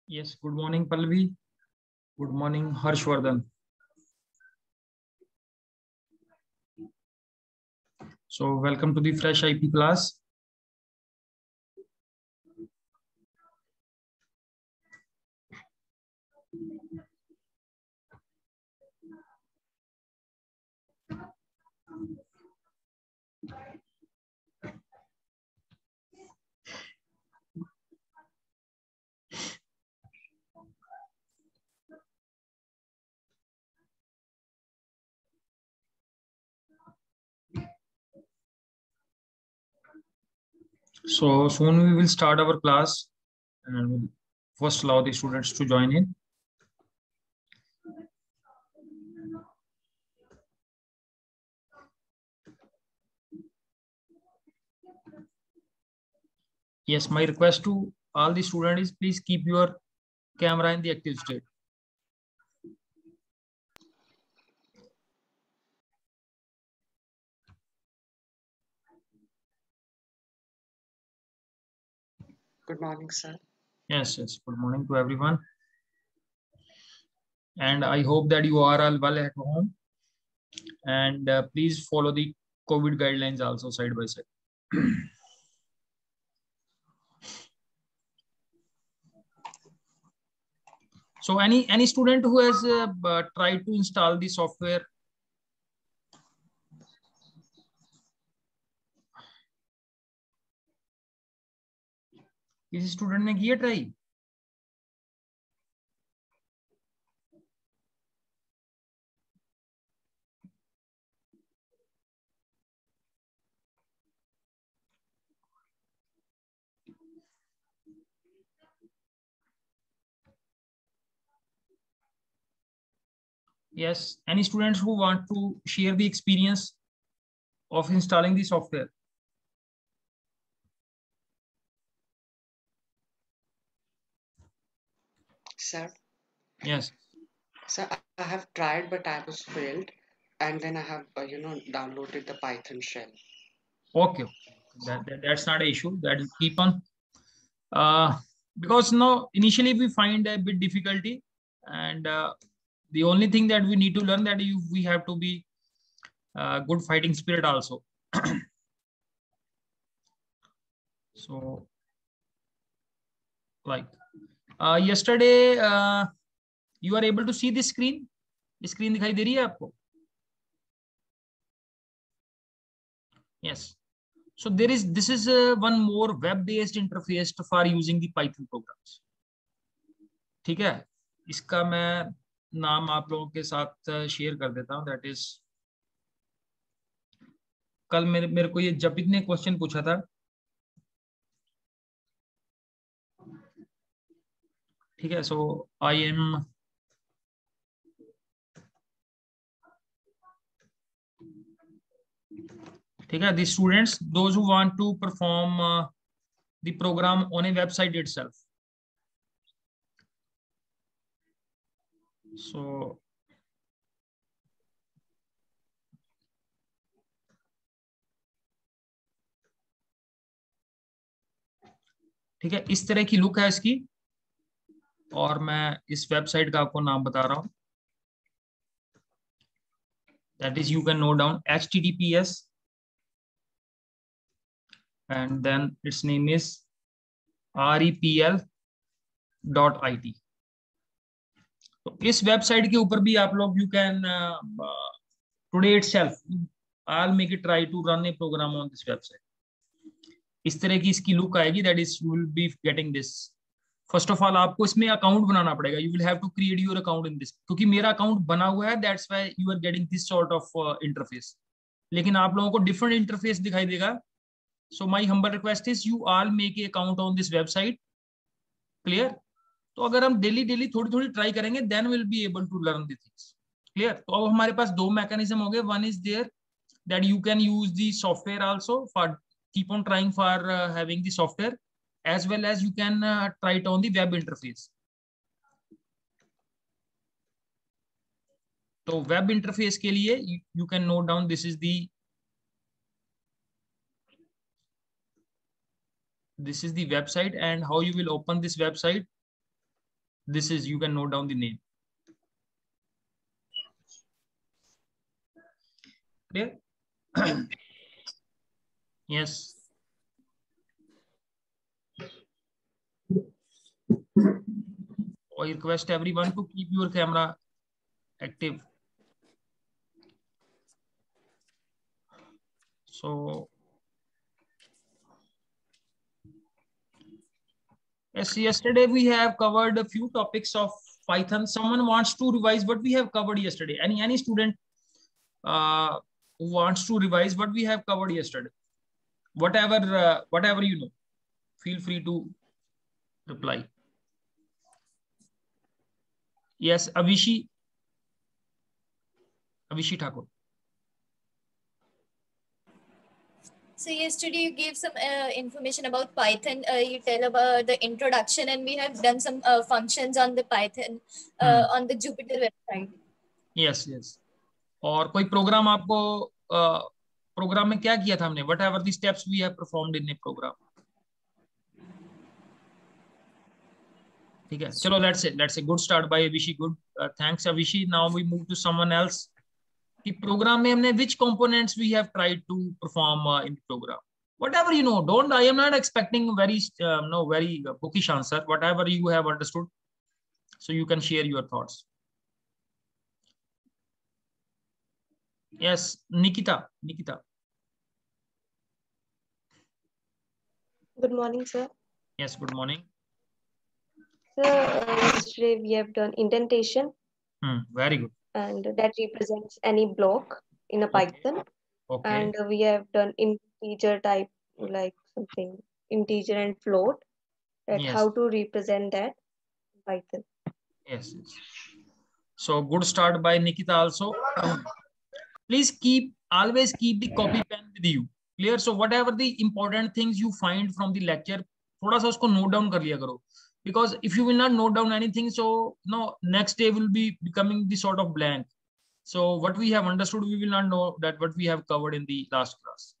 Yes, good morning, Pallavi. Good morning, Harshvardhan. So, welcome to the Fresh IP class. So, soon we will start our class and we'll first allow the students to join in. Yes, my request to all the students is please keep your camera in the active state. Good morning, sir. Yes, good morning to everyone. And I hope that you are all well at home. And please follow the COVID guidelines also side by side. So any student who has tried to install the software? किसी student ने किया try? Yes, any students who want to share the experience of installing the software? Sir. Yes. Sir, I have tried, but I was failed, and then I have downloaded the Python shell. Okay, that's not an issue. That you keep on. Because no, initially we find a bit difficulty, and the only thing that we need to learn that we have to be good fighting spirit also. So, like yesterday, you are able to see the screen. Screen दिखाई दे रही है आपको? Yes. So this is one more web-based interface for using the Python programs. ठीक है, इसका मैं नाम आप लोगों के साथ शेयर कर देता हूँ. दैट इज कल मेरे को ये जपित ने क्वेश्चन पूछा था. ठीक है, सो आई एम ठीक है, the students those who want to perform the program on a website itself. So ठीक है, इस तरह की लुक है इसकी, और मैं इस वेबसाइट का आपको नाम बता रहा हूं. That is, you can note down https and then its name is repl.it. तो इस वेबसाइट के ऊपर भी आप लोग you can today itself I will make it try to run a program on this website. इस तरह की इसकी लुक आएगी. That is, you will be getting this. First of all आपको इसमें अकाउंट बनाना पड़ेगा. You will have to create your account in this. क्योंकि मेरा अकाउंट बना हुआ है, that's why you are getting this sort of interface. लेकिन आप लोगों को डिफरेंट इंटरफेस दिखाई देगा. So my humble request is you all make a account on this website. Clear? तो अगर हम डेली डेली थोड़ी थोड़ी ट्राई करेंगे, then will be able to learn the things. Clear? तो अब हमारे पास दो मैकेनिज्म हो गए. One is there that you can use the software also for keep on trying for having the software, as well as you can try it on the web interface. तो web interface के लिए you can note down this is the This is the website, and how you will open this website. This is, you can note down the name. Clear? Yes. I request everyone to keep your camera active. So, yes, yesterday we have covered a few topics of Python. Someone wants to revise what we have covered yesterday. Any student who wants to revise what we have covered yesterday? Whatever you know, feel free to reply. Yes, Avishi Thakur. So yesterday you gave some information about Python. You tell about the introduction, and we have done some functions on the Python on the Jupyter website. Yes. और कोई programme आपको programme में क्या किया था हमने? Whatever the steps we have performed in a program. ठीक है, चलो let's say good start by Avishi. Good, thanks Avishi. Now we move to someone else. कि प्रोग्राम में हमने which components we have tried to perform in the program. Whatever you know, don't. I am not expecting very bookish answer. Whatever you have understood, so you can share your thoughts. Yes, Nikita. Good morning, sir. Yes, good morning. Sir, yesterday we have done indentation. Very good. And that represents any block in a Python. Okay. And we have done integer type, like something integer and float. That Yes. how to represent that in Python. Yes. So good start by Nikita also. Please always keep the copy pen with you. Clear? So whatever the important things you find from the lecture, थोड़ा सा उसको note down कर लिया करो. Because if you will not note down anything, so no, next day will be becoming the sort of blank. So what we have understood, we will not know that what we have covered in the last class.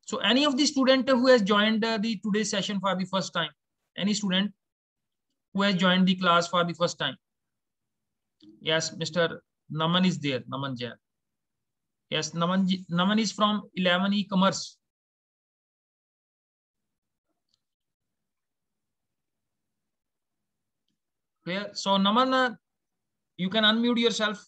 So any of the student who has joined the today's session for the first time, any student who has joined the class for the first time? Yes, Mr. Naman is there, Naman Jain. Yes, Naman is from 11 e-commerce. Clear? So Naman, you can unmute yourself.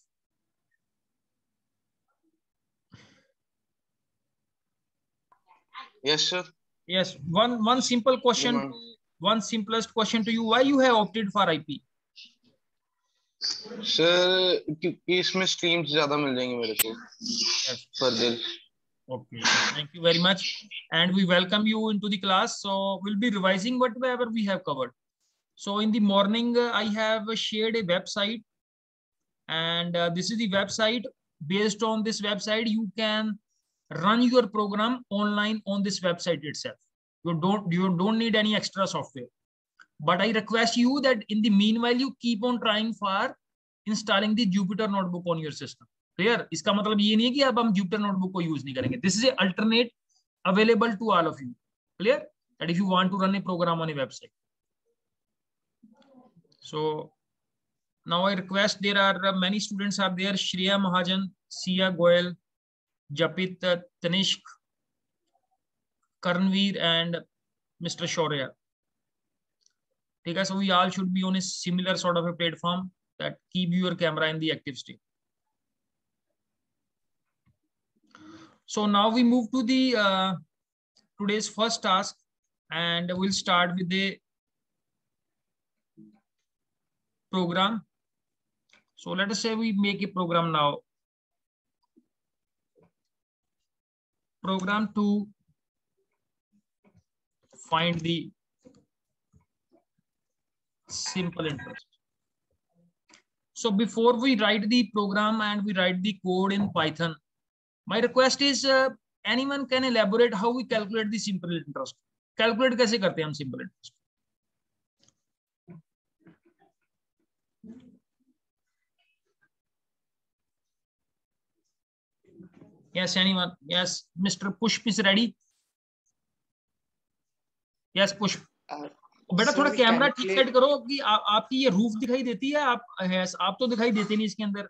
Yes, sir. Yes, one simple question, one simplest question to you: why you have opted for IP? Sir, क्योंकि इसमें streams ज़्यादा मिल जाएंगे मेरे को. Yes. Further. Okay, thank you very much, and we welcome you into the class. So we'll be revising whatever we have covered. So in the morning, I have shared a website, and this is the website. Based on this website, you can run your program online on this website itself. You don't need any extra software. But I request you that in the meanwhile, you keep on trying for installing the Jupyter Notebook on your system. Clear? इसका मतलब ये नहीं है कि अब हम Jupyter Notebook को use नहीं करेंगे. This is an alternate available to all of you. Clear? That if you want to run a program on a website. So now I request, there are many students are there: Shreya Mahajan, Sia Goyal, Japit Tanishk, Karnveer, and Mr. Shaurya. Okay, so we all should be on a similar sort of a platform that keep your camera in the active state. So now we move to the today's first task, and we'll start with the program. So let us say we make a program now. Program to find the simple interest. So before we write the program and we write the code in Python, my request is anyone can elaborate how we calculate the simple interest. Calculate कैसे करते हैं हम simple interest? Yes, anyone? Yes, Mr. Pushp is ready. Yes पुष्प। Uh, बेटा so थोड़ा we camera ठीक calculate. Set करो कि आपकी ये रूफ दिखाई देती है, आप तो दिखाई देते नहीं इसके अंदर,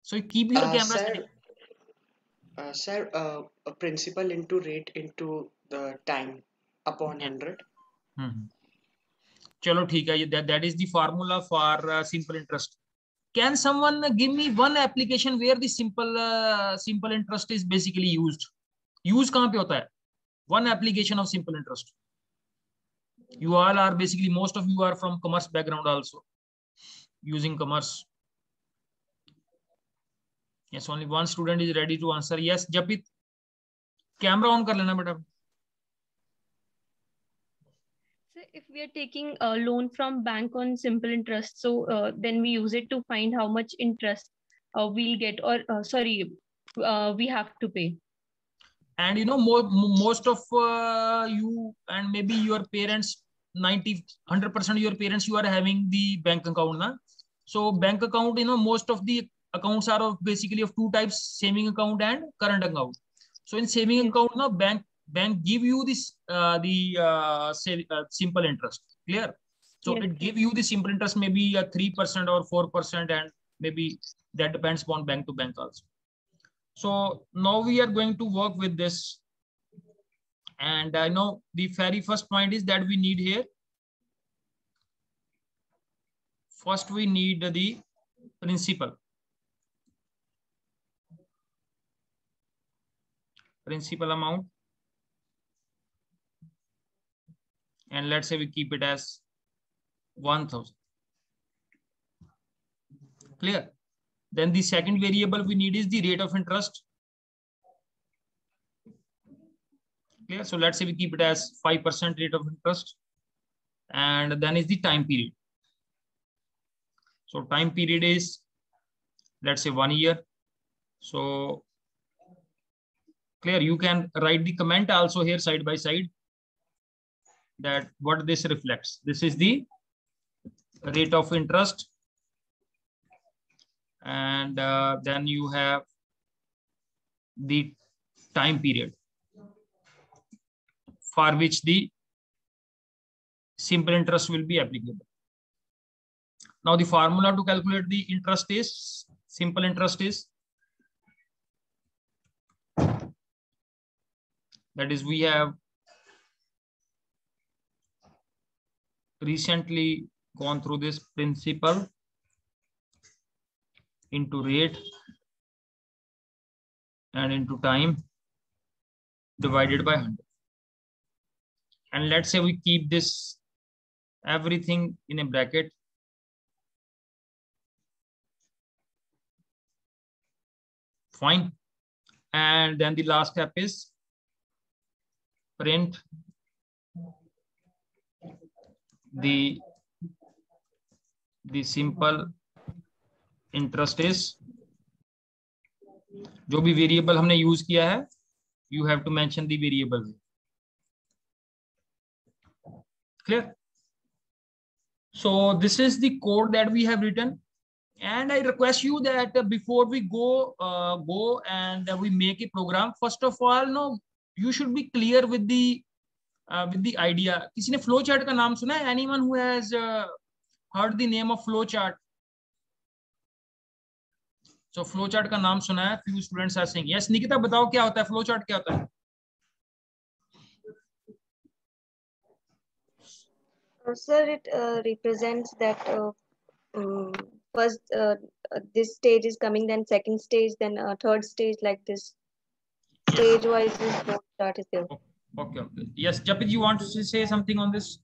so keep your camera Sir, set. sir, a principal into rate into the time upon 100. चलो ठीक है, that is the formula for simple interest. Can someone give me one application where the simple interest is basically used? Use कहाँ पे होता है? One application of simple interest. You all are basically, most of you are from commerce background also, using commerce. Yes, only one student is ready to answer. Yes, Japit, camera on कर लेना बेटा. So if we are taking a loan from bank on simple interest, so then we use it to find how much interest we'll get, or we have to pay. And you know, most of you and maybe your parents, 100% of your parents, you are having the bank account, na? So bank account, you know, most of the accounts are of basically of two types: saving account and current account. So in saving account, na, bank give you this simple interest. Clear? So Yes. it give you the simple interest, maybe 3% or 4%, and maybe that depends upon bank to bank also. So now we are going to work with this, and I know the very first point is that we need here. First, we need the principal amount, and let's say we keep it as 1,000. Clear? Then the second variable we need is the rate of interest. Clear? So let's say we keep it as 5% rate of interest, and then is the time period. So time period is, let's say, 1 year. So clear, you can write the comment also here side by side that what this reflects. This is the rate of interest, and then you have the time period for which the simple interest will be applicable. Now the formula to calculate the interest is, simple interest is, that is, we have recently gone through this principal into rate and into time divided by 100. And let's say we keep this everything in a bracket. Fine. And then the last step is print the simple interest is, जो भी variable हमने use किया है, you have to mention the variable. Clear? So this is the code that we have written, and I request you that before we go and we make a program, first of all, no, you should be clear with the idea. किसी ने flow chart का नाम सुना है? Anyone who has heard the name of flow chart? So flow chart का नाम सुना है? Few students are saying yes. Nikita बताओ क्या होता है flow chart, क्या होता है? Sir, it represents that first this stage is coming, then second stage, then third stage, like this. Stage wise flow chart is there. Okay. Yes, Japit, you want to say something on this?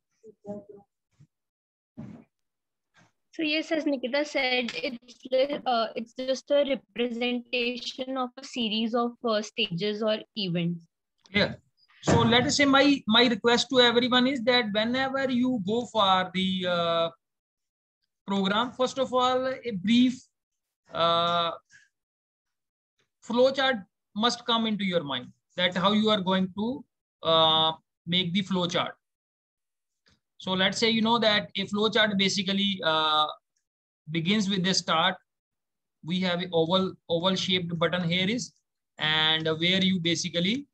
So yes, as Nikita said, it's just a representation of a series of stages or events. Yeah. So let us say my request to everyone is that whenever you go for the program, first of all, a brief flow chart must come into your mind, that how you are going to make the flow chart. So let's say you know that a flow chart basically begins with the start. We have an oval shaped button here is, and where you basically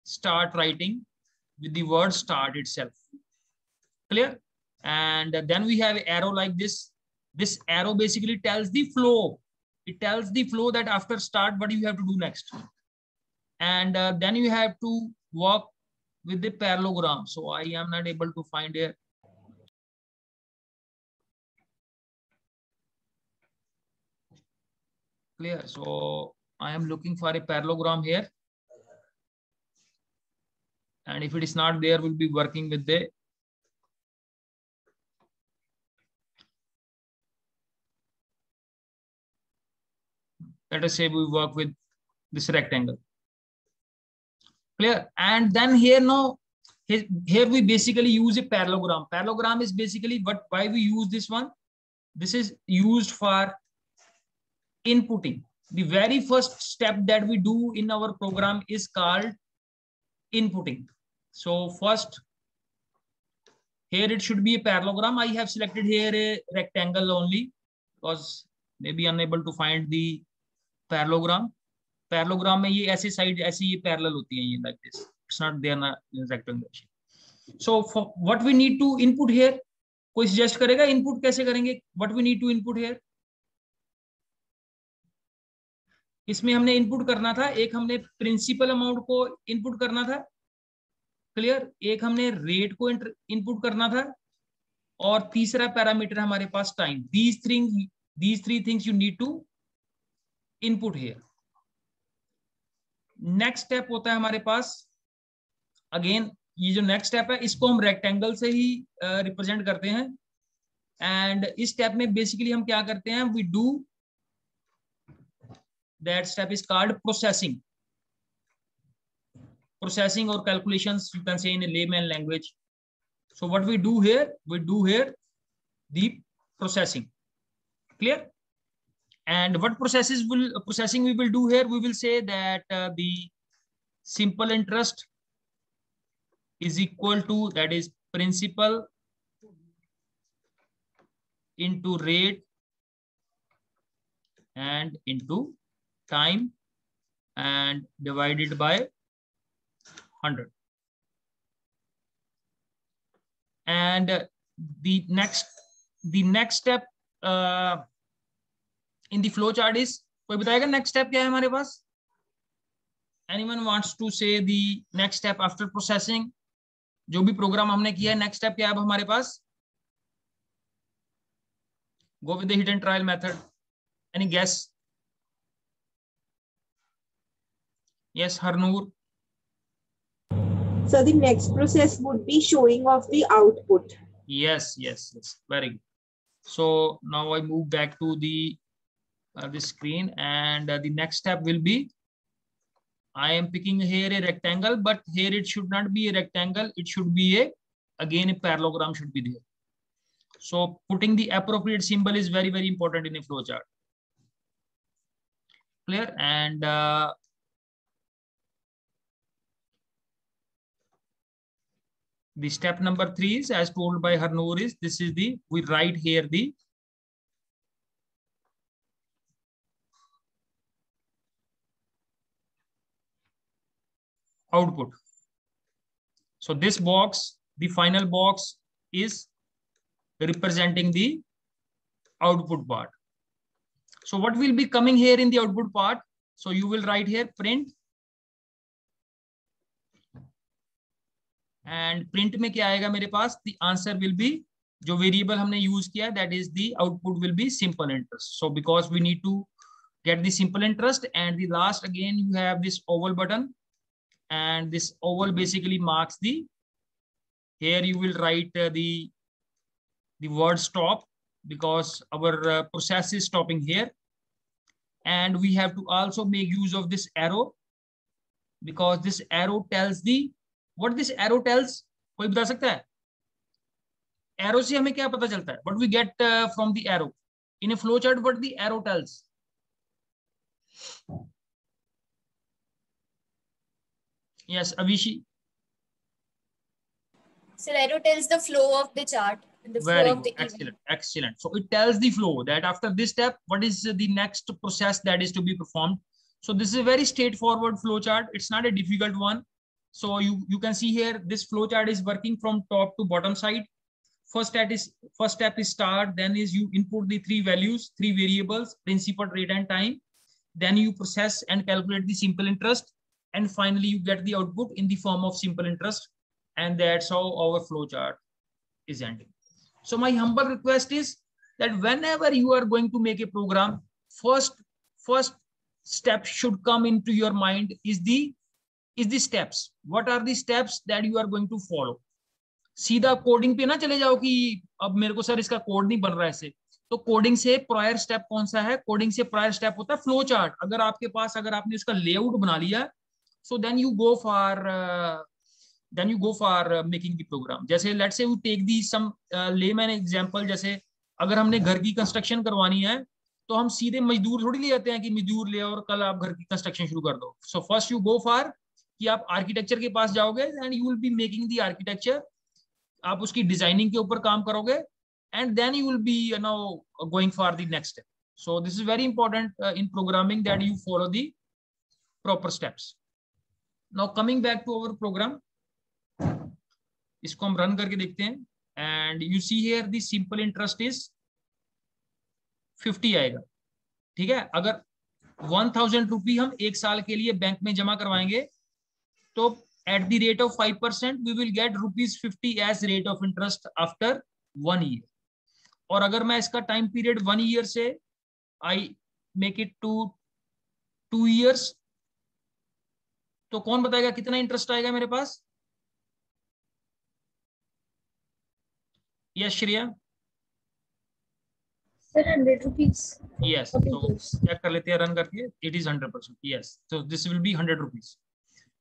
start writing with the word start itself. Clear? And then we have an arrow like this. This arrow basically tells the flow. It tells the flow that after start, what you have to do next. And then you have to work with the parallelogram. So I am not able to find it. Clear? So I am looking for a parallelogram here. And if it is not there, we'll be working with the let us say we work with this rectangle. Clear? And then here now, here we basically use a parallelogram. Parallelogram is basically why we use this one. This is used for inputting. The very first step that we do in our program is called inputting. So first, here it should be a parallelogram. I have selected here a rectangle only because maybe unable to find the parallelogram. Parallelogram में ये ऐसे side ऐसी ये parallel होती हैं ये like this. It's not there na rectangle. So for what we need to input here, कोई suggest करेगा input कैसे करेंगे? What we need to input here? इसमें हमने input करना था, एक हमने principal amount को input करना था, clear? एक हमने rate को input करना था, और तीसरा parameter हमारे पास time. These three things you need to input here. Next step होता है हमारे पास, अगेन ये जो नेक्स्ट स्टेप है इसको हम रेक्टेंगल से ही रिप्रेजेंट करते हैं. एंड इस स्टेप में बेसिकली हम क्या करते हैं, we do that step is called processing. Processing और calculations you can say in layman language. So what we do here the processing. Clear? And what processing we will do here? We will say that the simple interest is equal to, that is principal into rate and into time and divided by 100. And the next step in the flow chart is, कोई बताएगा next step क्या है हमारे पास? Anyone wants to say the next step after processing? जो भी programme हमने किया है, next step क्या है अब हमारे पास? Go with the hit and trial method. Any guess? Yes, Harnoor. So the next process would be showing of the output. Yes. Very good. So now I move back to the screen, and the next step will be, I am picking here a rectangle, but here it should not be a rectangle. It should be again a parallelogram should be there. So putting the appropriate symbol is very, very important in a flow chart. Clear? And the step number 3 is, as told by Harnoor, is this is we write here the output. So this box, the final box, is representing the output part. So what will be coming here in the output part? So you will write here print, and print में क्या आएगा मेरे पास? The answer will be, जो variable हमने use किया, that is the output will be simple interest. So because we need to get the simple interest, and the last again you have this oval button. And this oval basically marks here you will write the word stop, because our process is stopping here. And we have to also make use of this arrow, because this arrow tells what this arrow tells. कोई बता सकता है? Arrow से हमें क्या पता चलता है? What we get from the arrow in a flow chart? What the arrow tells? Yes, Avishi. So arrow tells the flow of the chart. The flow Very of good. the Excellent. So it tells the flow that after this step, what is the next process that is to be performed. So this is a very straightforward flow chart. It's not a difficult one. So you can see here this flow chart is working from top to bottom side. First step is start, then is you input the three values, three variables, principal, rate and time. Then you process and calculate the simple interest, and finally you get the output in the form of simple interest, and that's how our flow chart is ending. So my humble request is that whenever you are going to make a program, first step should come into your mind is the steps. What are the steps that you are going to follow? सीधा coding पे ना चले जाओ कि अब मेरे को sir इसका कोड नहीं बन रहा है ऐसे, तो कोडिंग से प्रायर स्टेप कौन सा है? कोडिंग से प्रायर स्टेप होता है फ्लो चार्ट. अगर आपके पास, अगर आपने उसका लेआउट बना लिया, so then you go for making the program. जैसे let's say we take the some layman example. जैसे अगर हमने घर की कंस्ट्रक्शन करवानी है तो हम सीधे मजदूर थोड़ी ले जाते हैं कि मजदूर ले और कल आप घर की कंस्ट्रक्शन शुरू कर दो. So first you go for कि आप आर्किटेक्चर के पास जाओगे and you will be making the architecture. आप उसकी डिजाइनिंग के ऊपर काम करोगे and then you will be going for the next step. So this is very important in programming that you follow the proper steps. Now coming back to our program, इसको हम run करके देखते हैं and you see here the simple interest is 50 आएगा. ठीक है, अगर 1000 रुपी हम एक साल के लिए बैंक में जमा करवाएंगे तो at the rate of 5% we will get ₹50 as rate of interest after 1 year. और अगर मैं इसका टाइम पीरियड 1 year से I make it to 2 years, तो कौन बताएगा कितना इंटरेस्ट आएगा मेरे पास? Yes Shreya. Sir, 100 rupees. Yes, तो चेक कर लेते हैं रन करके. It is 100%. Yes, so this will be 100 rupees.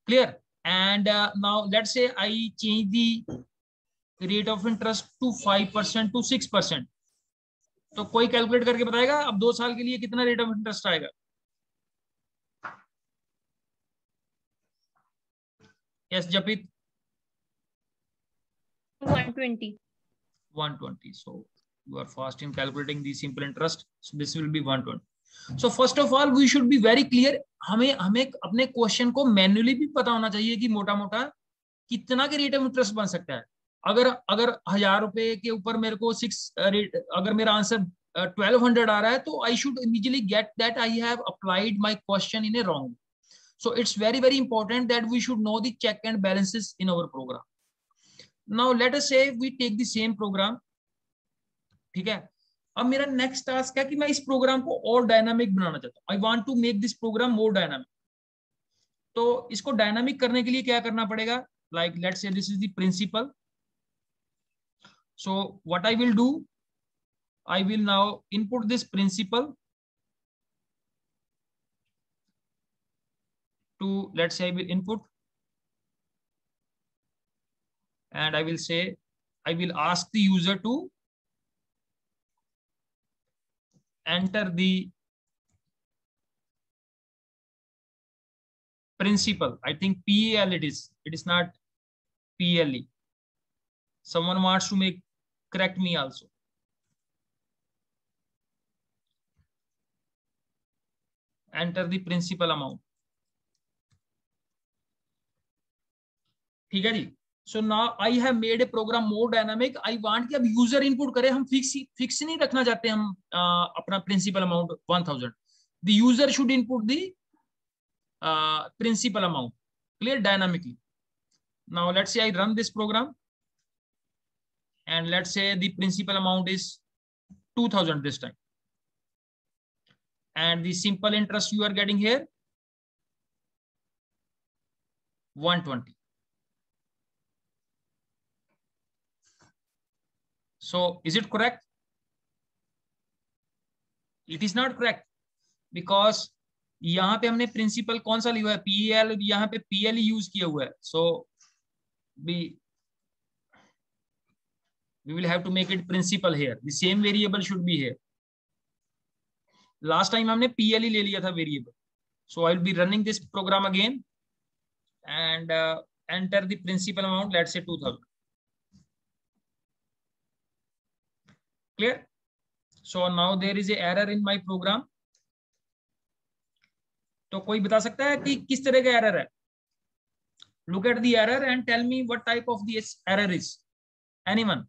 Clear? And now let's say I change the rate of interest to 5% to 6%. तो कोई कैलकुलेट करके बताएगा अब 2 साल के लिए कितना रेट ऑफ इंटरेस्ट आएगा? Yes जपित. 120. 120. So you are fast in calculating the simple interest. So this will be 120. So first of all we should be very clear. हमें अपने क्वेश्चन को मैन्युअली भी पता होना चाहिए कि मोटा मोटा कितना के रेट ऑफ इंटरेस्ट बन सकता है. अगर 1000 रुपए के ऊपर मेरे को अगर मेरा आंसर 1200 आ रहा है तो I should immediately get that I have applied my question in a wrong. So it's very very important that we should know the check and balances in our program. Now let us say we take the same program. ठीक है, अब मेरा next task है कि मैं इस programme को और डायनामिक बनाना चाहता हूं. I want to make this program more dynamic. तो इसको डायनामिक करने के लिए क्या करना पड़ेगा? Like let's say this is the principal. So what I will do, I will now input this principal to, let's say I will input and I will say I will ask the user to enter the principal. I think PAL it is not PLE. Someone wants to correct me also. Enter the principal amount. ठीक है जी. So now I have made a program more dynamic. I want कि अब user input करे. हम fix नहीं रखना चाहते हम अपना principal amount 1000. The user should input the principal amount. Clear? Dynamically. Now let's say I run this program and let's say the principal amount is 2000 this time, and the simple interest you are getting here 120. So is it correct? It is not correct because यहाँ पे हमने principal कौन सा लिया है? PAL. यहाँ पे PL use किया हुआ है. So we will have to make it principal here. The same variable should be here. Last time हमने PL ले लिया था variable. So I will be running this program again and enter the principal amount. Let's say 2000. Clear? So now there is a error in my program. तो कोई बता सकता है कि किस तरह का एरर है? Look at the error and tell me what type of this error is. Anyone?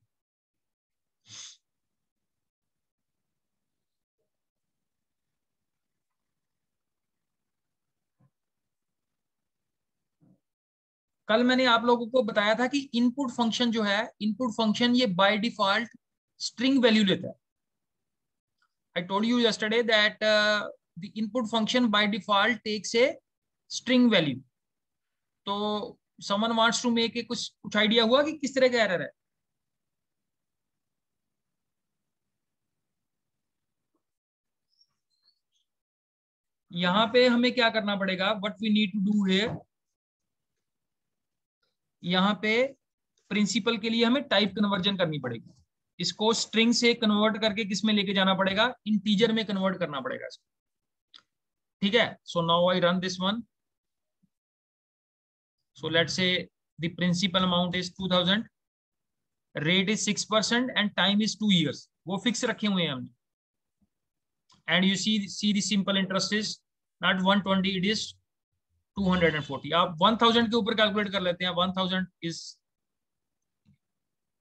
कल मैंने आप लोगों को बताया था कि इनपुट फंक्शन जो है, इनपुट फंक्शन ये बाय डिफॉल्ट स्ट्रिंग वैल्यू लेता है. I told you yesterday that the input function by default takes a string value. तो someone wants to make a कुछ idea हुआ कि किस तरह का error है? यहाँ पे हमें क्या करना पड़ेगा? What we need to do here? यहाँ पे प्रिंसिपल के लिए हमें टाइप कन्वर्जन करनी पड़ेगी. इसको स्ट्रिंग से कन्वर्ट करके किस में लेके जाना पड़ेगा? इंटीजर में कन्वर्ट करना पड़ेगा इसको. ठीक है. So now I run this one. So let's say the principal amount is 2000, rate is 6% and time is 2 years. वो फिक्स रखे हुए हैं हमने. And you see the simple interest is not 120, it is 240. आप 1000 के ऊपर कैलकुलेट कर लेते हैं. 1000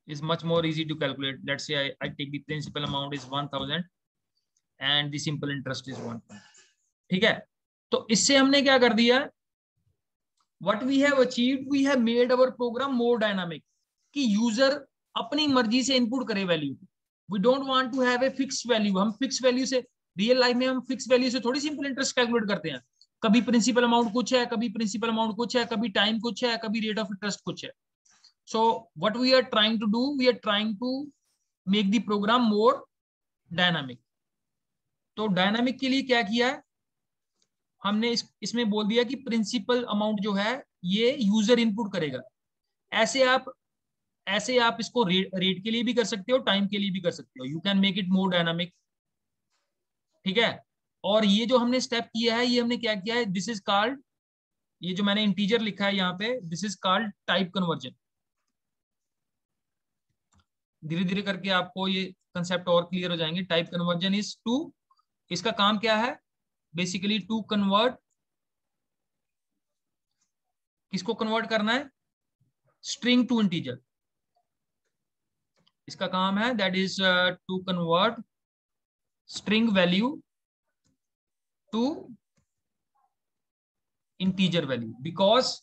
is much more easy to calculate. Let's say I take the principal amount is 1000 and the simple interest is 1. ठीक है. तो इससे हमने क्या कर दिया? What we have achieved, we have made our program more dynamic कि यूजर अपनी मर्जी से इनपुट करे value. We don't want to have a fixed value. हम फिक्स वैल्यू से, रियल लाइफ में हम फिक्स वैल्यू से थोड़ी सिंपल इंटरेस्ट कैलकुलेट करते हैं. कभी प्रिंसिपल अमाउंट कुछ है, कभी प्रिंसिपल अमाउंट कुछ है, कभी टाइम कुछ है, कभी रेट ऑफ इंटरेस्ट कुछ है. So what we are trying to do, we are trying to make the program more dynamic. तो डायनामिक के लिए क्या किया है हमने? इसमें बोल दिया कि प्रिंसिपल अमाउंट जो है ये यूजर इनपुट करेगा. ऐसे आप इसको रेट के लिए भी कर सकते हो, टाइम के लिए भी कर सकते हो. You can make it more dynamic. ठीक है. और ये जो हमने स्टेप किया है, ये हमने क्या किया है? दिस इज कॉल्ड, ये जो मैंने इंटीजर लिखा है यहाँ पे, this is called type conversion. धीरे धीरे करके आपको ये कंसेप्ट और क्लियर हो जाएंगे. टाइप कन्वर्जन इज टू, इसका काम क्या है? बेसिकली टू कन्वर्ट, किसको कन्वर्ट करना है? String to integer. इसका काम है that is to convert string value to integer value. Because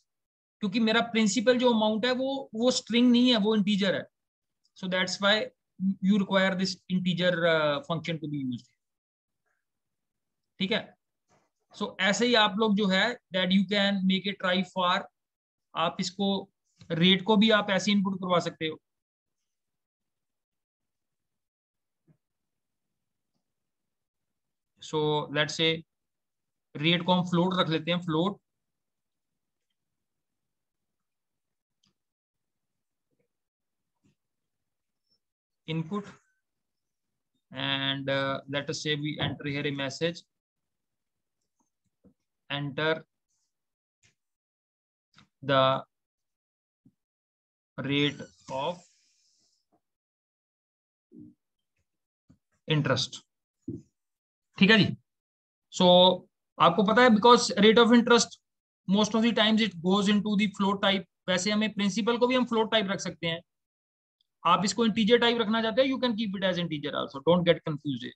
क्योंकि मेरा प्रिंसिपल जो अमाउंट है वो स्ट्रिंग नहीं है, वो इंटीजर है. So that's why you require this integer function to be used. ठीक है. So ऐसे ही आप लोग जो है that you can make a try for, आप इसको रेट को भी आप ऐसे इनपुट करवा सकते हो. So let's say रेट को हम फ्लोट रख लेते हैं. Float input and let us say we enter here a message, enter the rate of interest. ठीक है जी. सो आपको पता है because rate of interest most of the times it goes into the float type. वैसे हमें प्रिंसिपल को भी हम फ्लोट टाइप रख सकते हैं. आप इसको इंटीजर टाइप रखना चाहते हैं, you can keep it as integer also. Don't get confused.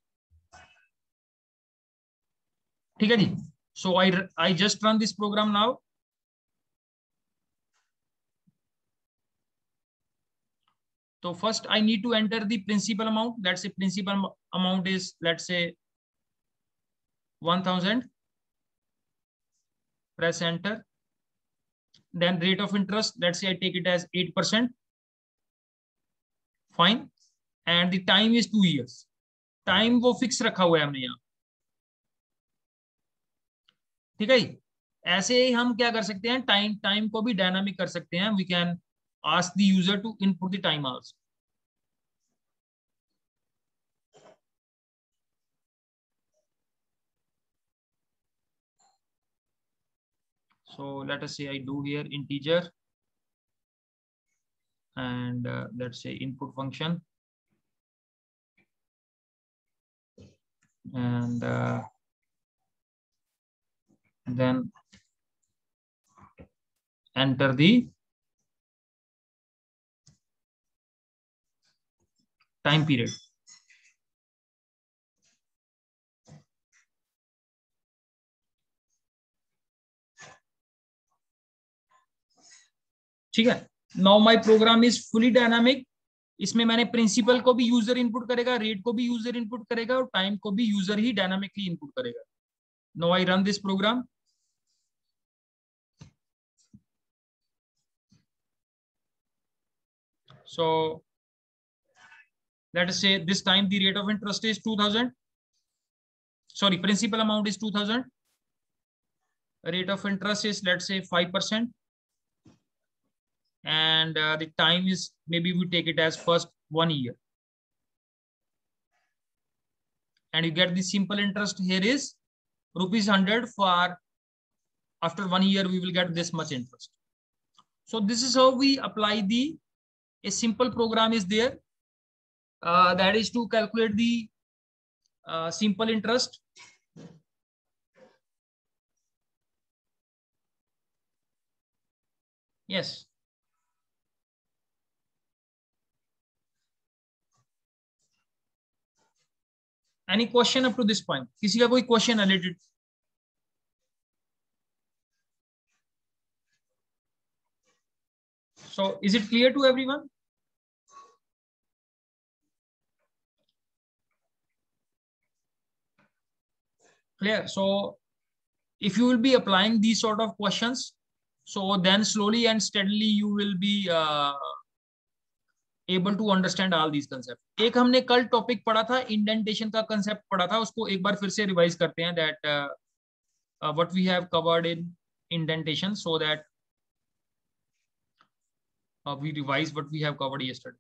ठीक है जी. So I just run this program now. तो first I need to enter the principal amount. Let's say principal amount is let's say 1000. press enter. Then rate of interest, let's say I take it as 8%. Fine. And the time is 2 years. Time वो fix रखा हुआ है हमने यहाँ. ठीक है. ऐसे ही हम क्या कर सकते हैं? टाइम को भी डायनामिक कर सकते हैं. We can ask the user to input the time also. So let us say I do here integer and let's say input function and then enter the time period. ठीक है. Now my program is fully dynamic. इसमें मैंने principal को भी user input करेगा, rate को भी user input करेगा और टाइम को भी यूजर ही डायनामिकली इनपुट करेगा. Now I run this program. So let us say this time the rate of interest is 2000. Sorry, principal amount is 2000. Rate of interest is, let's say, 5%. And the time is, maybe we take it as first 1 year. And you get the simple interest here is ₹100 for after 1 year, we will get this much interest. So this is how we apply a simple program is there. That is to calculate the simple interest. Yes. Any question up to this point? किसी का कोई question related? So is it clear to everyone? Clear. So if you will be applying these sort of questions, so then slowly and steadily you will be able to understand all these concepts. एक हमने कल topic पढ़ा था, indentation का concept पढ़ा था, उसको एक बार फिर से रिवाइज करते हैं. That what we have covered in indentation, so that we revise what we have covered yesterday.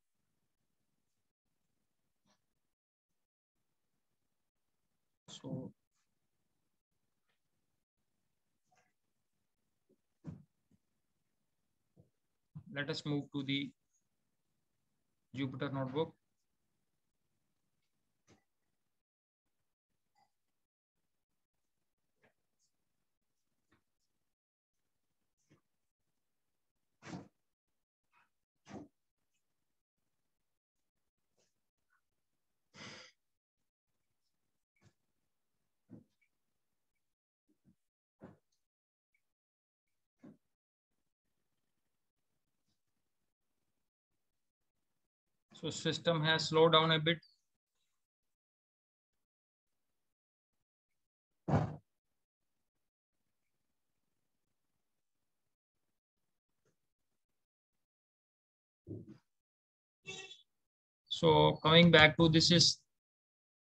So let us move to the Jupyter notebook. So system has slowed down a bit. So coming back to this is,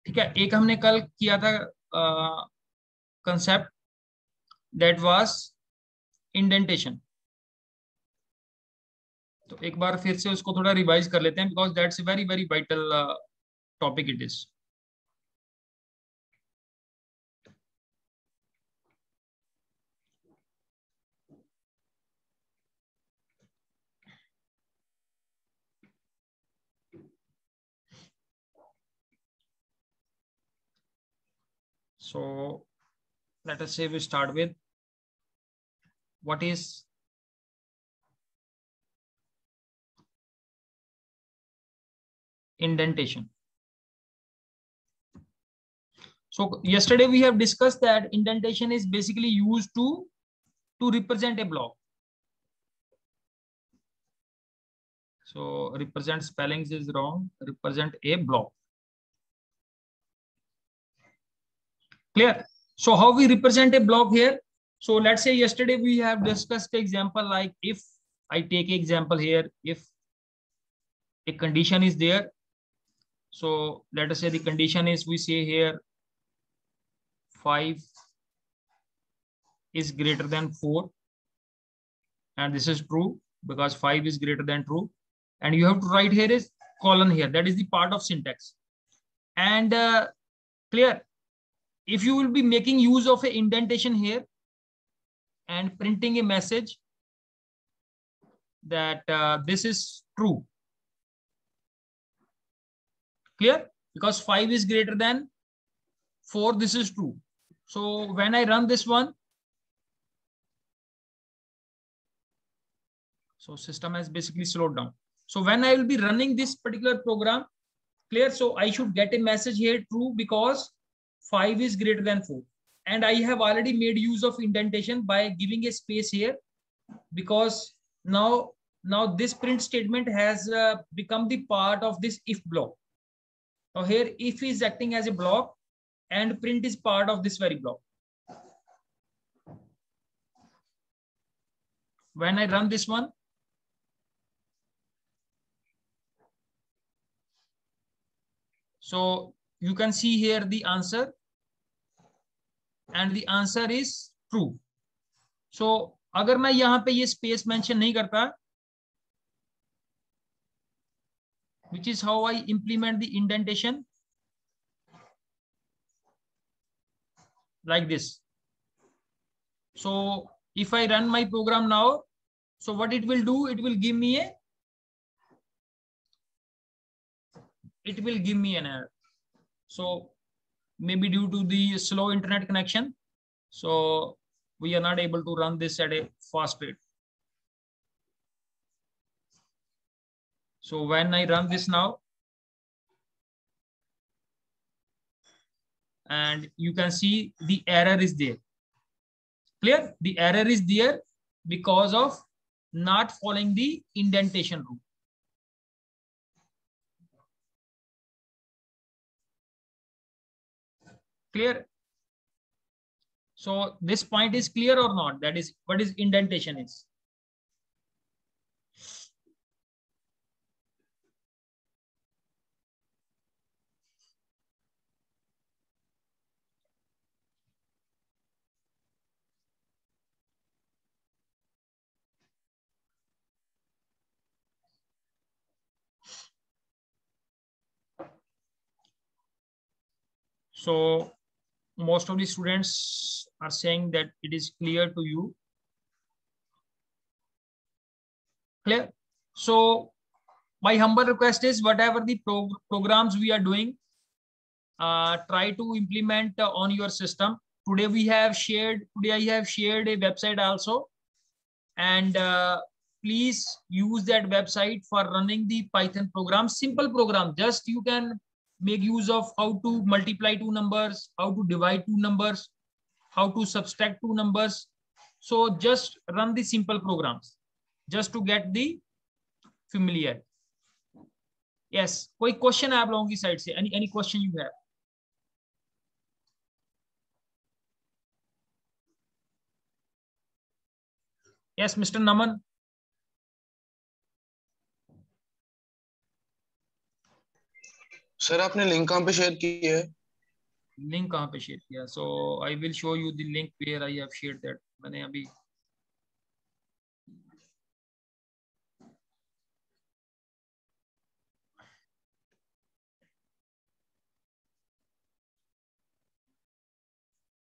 ठीक है, एक हमने कल किया था concept that was indentation. तो एक बार फिर से उसको थोड़ा रिवाइज कर लेते हैं, because that's very very vital topic it is. So let us say we start with what is indentation. So yesterday we have discussed that indentation is basically used to represent a block. So represent spellings is wrong. Represent a block. Clear? So how we represent a block here? So let's say yesterday we have discussed the example like if I take an example here, if a condition is there. So let us say the condition is, we say here 5 is greater than 4. And this is true because 5 is greater than true. And you have to write here is colon here. That is the part of syntax. And clear? If you will be making use of an indentation here and printing a message that this is true. Clear? Because 5 is greater than 4, this is true. So when I run this one, So system has basically slowed down. So when I will be running this particular program, clear? So I should get a message here true because 5 is greater than 4. And I have already made use of indentation by giving a space here, because now this print statement has become the part of this if block. Now here if is acting as a block and print is part of this very block. When I run this one, so you can see here the answer, and the answer is true. So अगर मैं यहाँ पे ये space mention नहीं करता, which is how I implement the indentation like this. So if I run my program now, so what it will do, it will give me an error. So maybe due to the slow internet connection, so we are not able to run this at a fast rate. So when I run this now, and you can see the error is there. Clear? The error is there because of not following the indentation rule. Clear? So this point is clear or not? That is what is indentation is. So most of the students are saying that it is clear to you. Clear? So my humble request is, whatever the programs we are doing, try to implement on your system. Today I have shared a website also, and please use that website for running the Python program. Simple program, just you can make use of how to multiply two numbers, how to divide two numbers, how to subtract two numbers. So just run the simple programs just to get the familiar. Yes, कोई question है आप लोगों की side से? Any question you have? Yes, Mr. Naman. Sir आपने link कहाँ पे share की है? लिंक कहाँ पे शेयर किया? So I will show you the link where I have shared that. मैंने अभी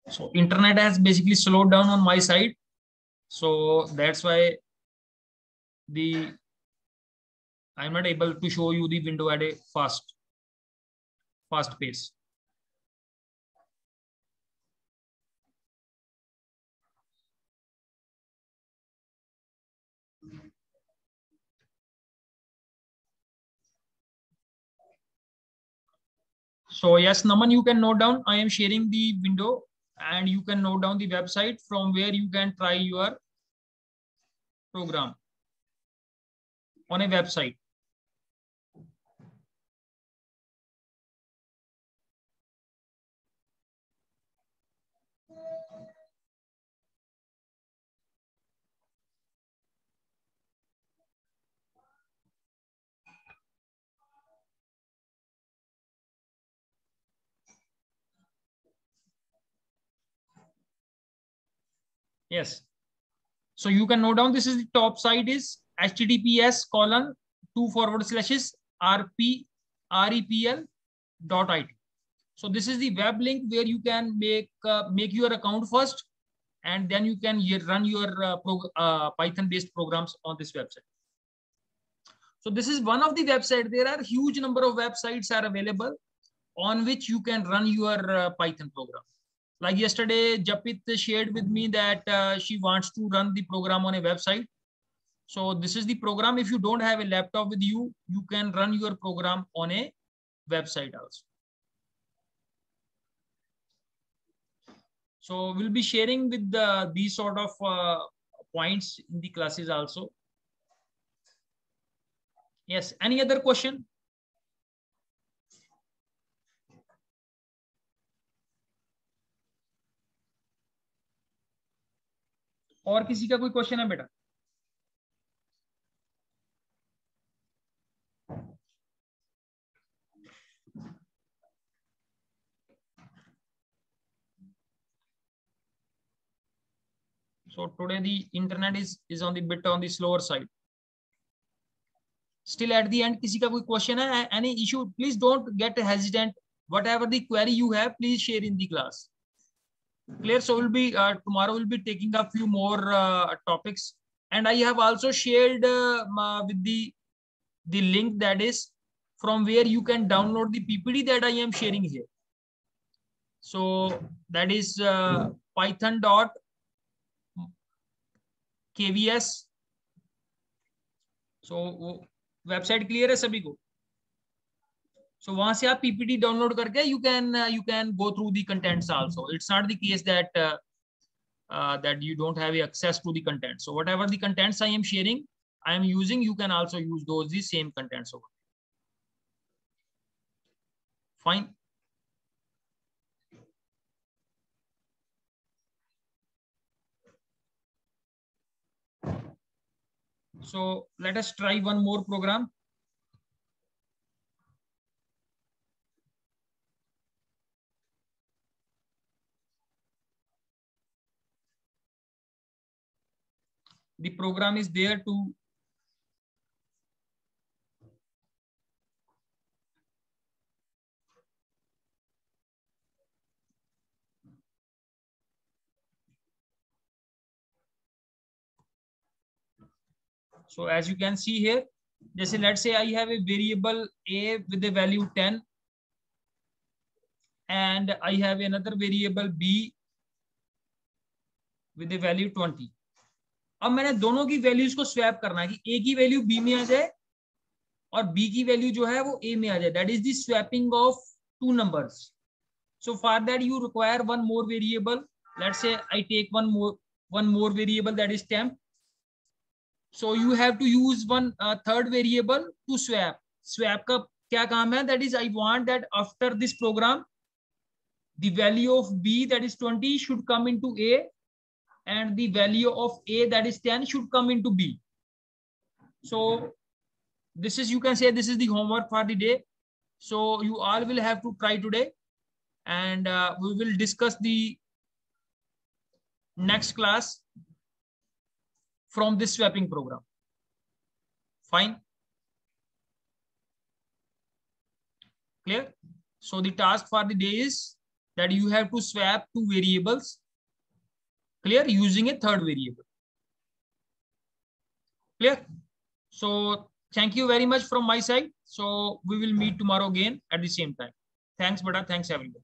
so internet has basically slowed down on my side, so that's why I'm not able to show you the window at a fast pace. So yes, Naman, you can note down. I am sharing the window, and you can note down the website from where you can try your program on a website. Yes. So you can note down, this is the top site is https://repl.it. So this is the web link where you can make your account first, and then you can run your Python based programs on this website. So this is one of the websites. There are huge number of websites are available on which you can run your Python program. Like yesterday, Japit shared with me that she wants to run the program on a website. So this is the program. If you don't have a laptop with you, you can run your program on a website also. So we'll be sharing with these sort of points in the classes also. Yes, any other question? और किसी का कोई question है बेटा? So today the internet is on the bit on the slower side. Still at the end, किसी का कोई question है? Any issue? Please don't get hesitant. Whatever the query you have, please share in the class. Clear? So we'll be tomorrow we'll be taking a few more topics, and I have also shared with the link that is from where you can download the PPT that I am sharing here. So that is python.kvs. So website clear है सभी को? So वहां से आप PPT download करके you can go through the contents also. It's not the case that that you don't have access to the content. So whatever the contents I am sharing, I am using, you can also use those the same contents over. Fine. So let us try one more program. The program is there to so as you can see here, जैसे let's say I have a variable a with the value 10 and I have another variable b with the value 20. अब मैंने दोनों की values को swap करना है कि a की वैल्यू b में आ जाए और b की वैल्यू जो है वो a में आ जाए. That is the swapping of two numbers. So for that you require one more variable. Let's say I take one more variable, that is temp. So you have to use one third variable to swap. Swap का क्या काम है? That is I want that after this program the value of b, that is 20, should come into a, and the value of a, that is 10, should come into b. So this is, you can say, this is the homework for the day. So you all will have to try today, and we will discuss the next class from this swapping program. Fine. Clear? So the task for the day is that you have to swap two variables. Clear? Using a third variable. Clear? So thank you very much from my side. So we will meet tomorrow again at the same time. Thanks, Bada. Thanks, everyone.